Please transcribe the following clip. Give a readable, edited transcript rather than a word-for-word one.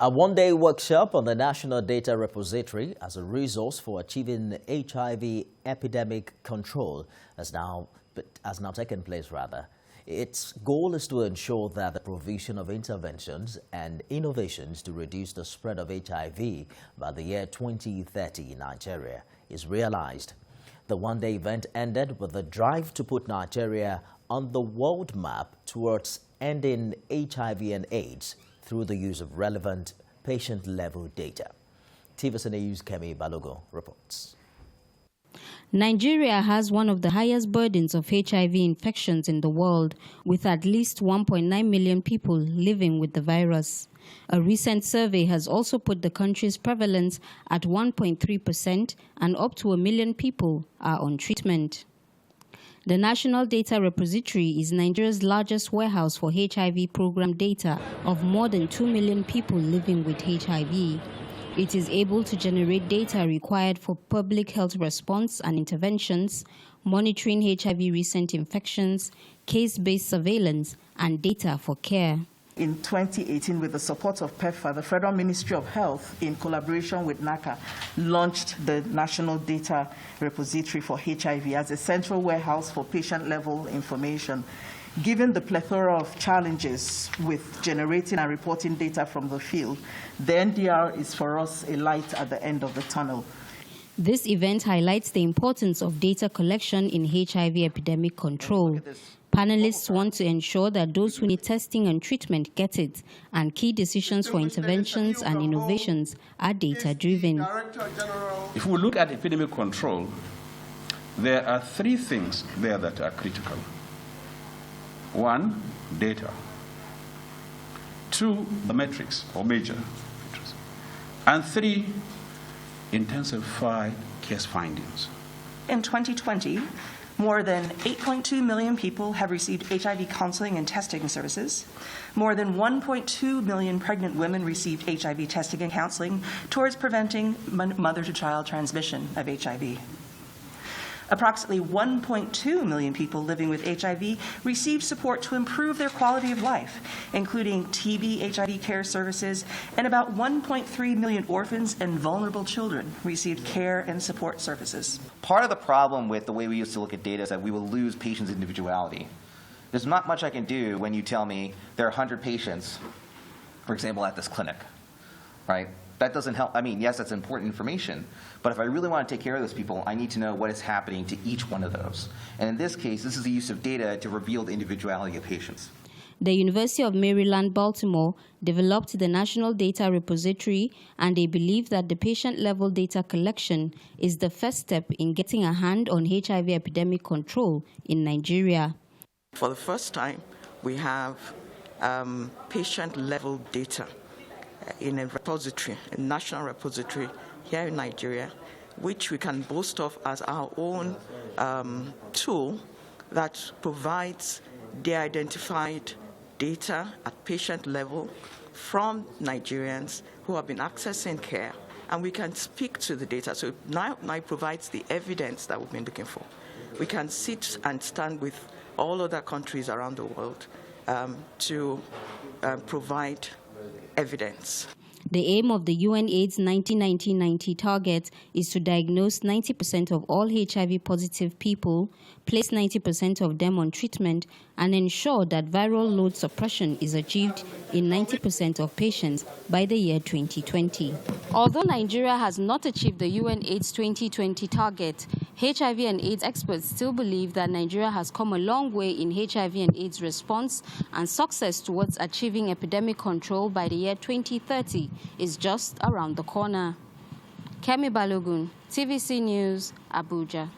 A one-day workshop on the National Data Repository as a resource for achieving HIV epidemic control has now taken place. Its goal is to ensure that the provision of interventions and innovations to reduce the spread of HIV by the year 2030 in Nigeria is realized. The one-day event ended with a drive to put Nigeria on the world map towards ending HIV and AIDS through the use of relevant patient-level data. TVC News' Kemi Balogo reports. Nigeria has one of the highest burdens of HIV infections in the world, with at least 1.9 million people living with the virus. A recent survey has also put the country's prevalence at 1.3%, and up to 1 million people are on treatment. The National Data Repository is Nigeria's largest warehouse for HIV program data of more than 2 million people living with HIV. It is able to generate data required for public health response and interventions, monitoring HIV recent infections, case-based surveillance, and data for care. In 2018, with the support of PEPFAR, the Federal Ministry of Health, in collaboration with NACA, launched the National Data Repository for HIV as a central warehouse for patient-level information. Given the plethora of challenges with generating and reporting data from the field, the NDR is for us a light at the end of the tunnel. This event highlights the importance of data collection in HIV epidemic control. Panelists want to ensure that those who need testing and treatment get it, and key decisions for interventions and innovations are data-driven. If we look at epidemic control, there are three things there that are critical. One, data. Two, the metrics or major metrics. And three, intensified case findings. In 2020, more than 8.2 million people have received HIV counseling and testing services. More than 1.2 million pregnant women received HIV testing and counseling towards preventing mother-to-child transmission of HIV. Approximately 1.2 million people living with HIV received support to improve their quality of life, including TB HIV care services, and about 1.3 million orphans and vulnerable children received care and support services. Part of the problem with the way we used to look at data is that we will lose patients' individuality. There's not much I can do when you tell me there are 100 patients, for example, at this clinic, right? That doesn't help. I mean, yes, that's important information, but if I really want to take care of those people, I need to know what is happening to each one of those. And in this case, this is the use of data to reveal the individuality of patients. The University of Maryland, Baltimore developed the National Data Repository, and they believe that the patient-level data collection is the first step in getting a hand on HIV epidemic control in Nigeria. For the first time, we have patient-level data in a repository, a national repository here in Nigeria, which we can boast of as our own tool that provides de-identified data at patient level from Nigerians who have been accessing care, and we can speak to the data. So now it provides the evidence that we've been looking for. We can sit and stand with all other countries around the world to provide evidence. The aim of the UNAIDS 1990 target is to diagnose 90% of all HIV-positive people, place 90% of them on treatment, and ensure that viral load suppression is achieved in 90% of patients by the year 2020. Although Nigeria has not achieved the UNAIDS 2020 target, HIV and AIDS experts still believe that Nigeria has come a long way in HIV and AIDS response, and success towards achieving epidemic control by the year 2030 is just around the corner. Kemi Balogun, TVC News, Abuja.